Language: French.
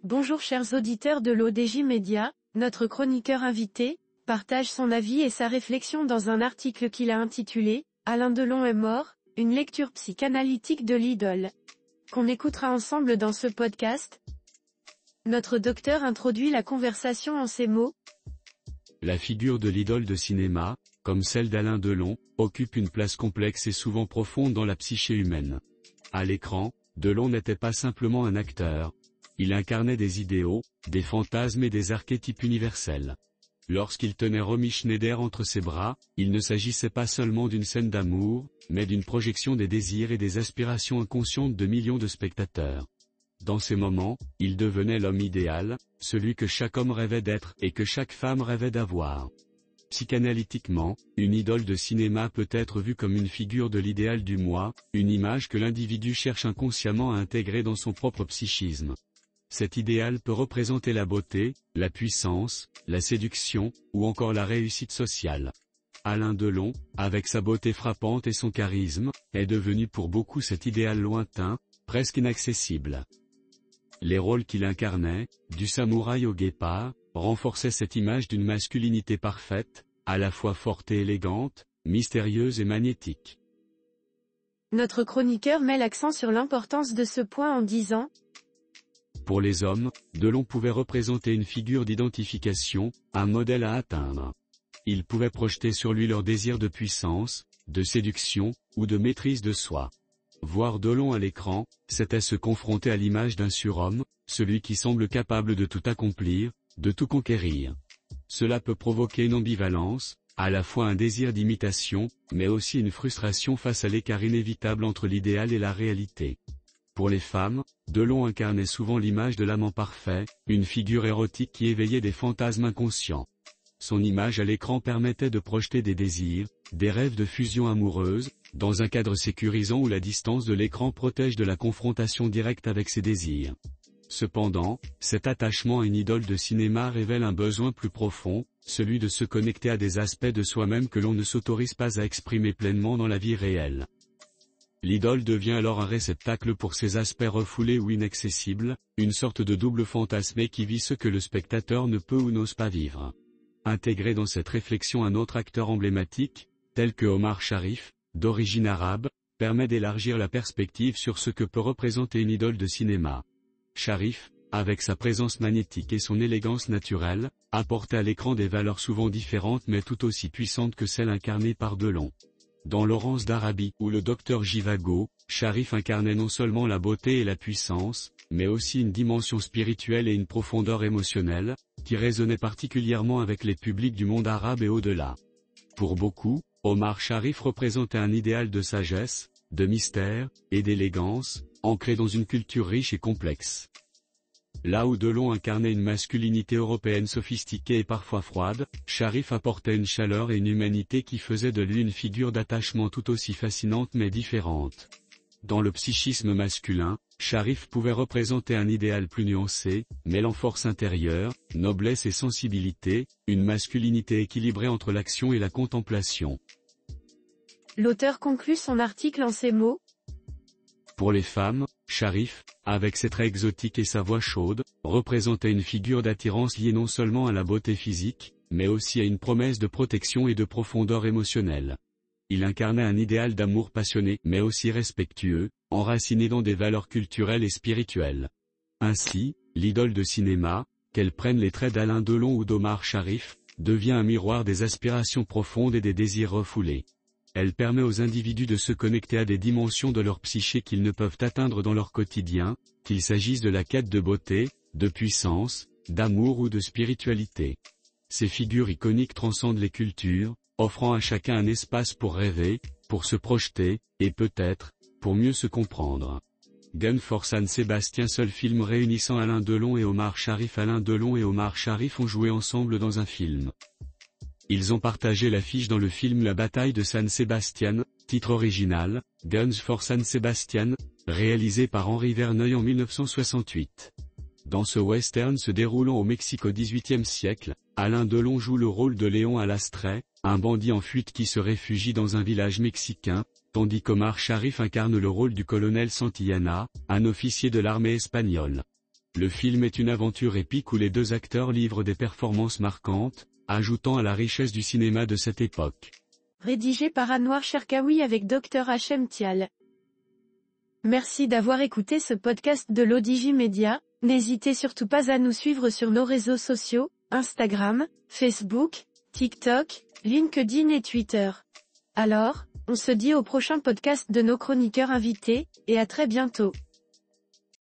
Bonjour chers auditeurs de l'ODJ Média, notre chroniqueur invité partage son avis et sa réflexion dans un article qu'il a intitulé « Alain Delon est mort, une lecture psychanalytique de l'idole », qu'on écoutera ensemble dans ce podcast. Notre docteur introduit la conversation en ces mots. La figure de l'idole de cinéma, comme celle d'Alain Delon, occupe une place complexe et souvent profonde dans la psyché humaine. À l'écran, Delon n'était pas simplement un acteur. Il incarnait des idéaux, des fantasmes et des archétypes universels. Lorsqu'il tenait Romy Schneider entre ses bras, il ne s'agissait pas seulement d'une scène d'amour, mais d'une projection des désirs et des aspirations inconscientes de millions de spectateurs. Dans ces moments, il devenait l'homme idéal, celui que chaque homme rêvait d'être et que chaque femme rêvait d'avoir. Psychanalytiquement, une idole de cinéma peut être vue comme une figure de l'idéal du moi, une image que l'individu cherche inconsciemment à intégrer dans son propre psychisme. Cet idéal peut représenter la beauté, la puissance, la séduction, ou encore la réussite sociale. Alain Delon, avec sa beauté frappante et son charisme, est devenu pour beaucoup cet idéal lointain, presque inaccessible. Les rôles qu'il incarnait, du samouraï au guépard, renforçaient cette image d'une masculinité parfaite, à la fois forte et élégante, mystérieuse et magnétique. Notre chroniqueur met l'accent sur l'importance de ce point en disant « Pour les hommes, Delon pouvait représenter une figure d'identification, un modèle à atteindre. Il pouvait projeter sur lui leur désir de puissance, de séduction, ou de maîtrise de soi. Voir Delon à l'écran, c'était se confronter à l'image d'un surhomme, celui qui semble capable de tout accomplir, de tout conquérir. Cela peut provoquer une ambivalence, à la fois un désir d'imitation, mais aussi une frustration face à l'écart inévitable entre l'idéal et la réalité. Pour les femmes, Delon incarnait souvent l'image de l'amant parfait, une figure érotique qui éveillait des fantasmes inconscients. Son image à l'écran permettait de projeter des désirs, des rêves de fusion amoureuse, dans un cadre sécurisant où la distance de l'écran protège de la confrontation directe avec ses désirs. Cependant, cet attachement à une idole de cinéma révèle un besoin plus profond, celui de se connecter à des aspects de soi-même que l'on ne s'autorise pas à exprimer pleinement dans la vie réelle. L'idole devient alors un réceptacle pour ces aspects refoulés ou inaccessibles, une sorte de double fantasmé qui vit ce que le spectateur ne peut ou n'ose pas vivre. Intégrer dans cette réflexion un autre acteur emblématique, tel que Omar Sharif, d'origine arabe, permet d'élargir la perspective sur ce que peut représenter une idole de cinéma. Sharif, avec sa présence magnétique et son élégance naturelle, apportait à l'écran des valeurs souvent différentes mais tout aussi puissantes que celles incarnées par Delon. Dans Laurence d'Arabie ou le docteur Jivago, Sharif incarnait non seulement la beauté et la puissance, mais aussi une dimension spirituelle et une profondeur émotionnelle, qui résonnait particulièrement avec les publics du monde arabe et au-delà. Pour beaucoup, Omar Sharif représentait un idéal de sagesse, de mystère, et d'élégance, ancré dans une culture riche et complexe. Là où Delon incarnait une masculinité européenne sophistiquée et parfois froide, Sharif apportait une chaleur et une humanité qui faisaient de lui une figure d'attachement tout aussi fascinante mais différente. Dans le psychisme masculin, Sharif pouvait représenter un idéal plus nuancé, mêlant force intérieure, noblesse et sensibilité, une masculinité équilibrée entre l'action et la contemplation. L'auteur conclut son article en ces mots. Pour les femmes, Sharif, avec ses traits exotiques et sa voix chaude, représentait une figure d'attirance liée non seulement à la beauté physique, mais aussi à une promesse de protection et de profondeur émotionnelle. Il incarnait un idéal d'amour passionné, mais aussi respectueux, enraciné dans des valeurs culturelles et spirituelles. Ainsi, l'idole de cinéma, qu'elle prenne les traits d'Alain Delon ou d'Omar Sharif, devient un miroir des aspirations profondes et des désirs refoulés. Elle permet aux individus de se connecter à des dimensions de leur psyché qu'ils ne peuvent atteindre dans leur quotidien, qu'il s'agisse de la quête de beauté, de puissance, d'amour ou de spiritualité. Ces figures iconiques transcendent les cultures, offrant à chacun un espace pour rêver, pour se projeter, et peut-être, pour mieux se comprendre. Gun for San Sebastian, seul film réunissant Alain Delon et Omar Sharif. Alain Delon et Omar Sharif ont joué ensemble dans un film. Ils ont partagé l'affiche dans le film La bataille de San Sebastian, titre original, Guns for San Sebastian, réalisé par Henri Verneuil en 1968. Dans ce western se déroulant au Mexique au XVIIIe siècle, Alain Delon joue le rôle de Léon Alastre, un bandit en fuite qui se réfugie dans un village mexicain, tandis qu'Omar Sharif incarne le rôle du colonel Santillana, un officier de l'armée espagnole. Le film est une aventure épique où les deux acteurs livrent des performances marquantes, ajoutant à la richesse du cinéma de cette époque. Rédigé par Anouar Cherkaoui avec Dr Hachem Tial. Merci d'avoir écouté ce podcast de l'ODJ Media. N'hésitez surtout pas à nous suivre sur nos réseaux sociaux, Instagram, Facebook, TikTok, LinkedIn et Twitter. Alors, on se dit au prochain podcast de nos chroniqueurs invités, et à très bientôt.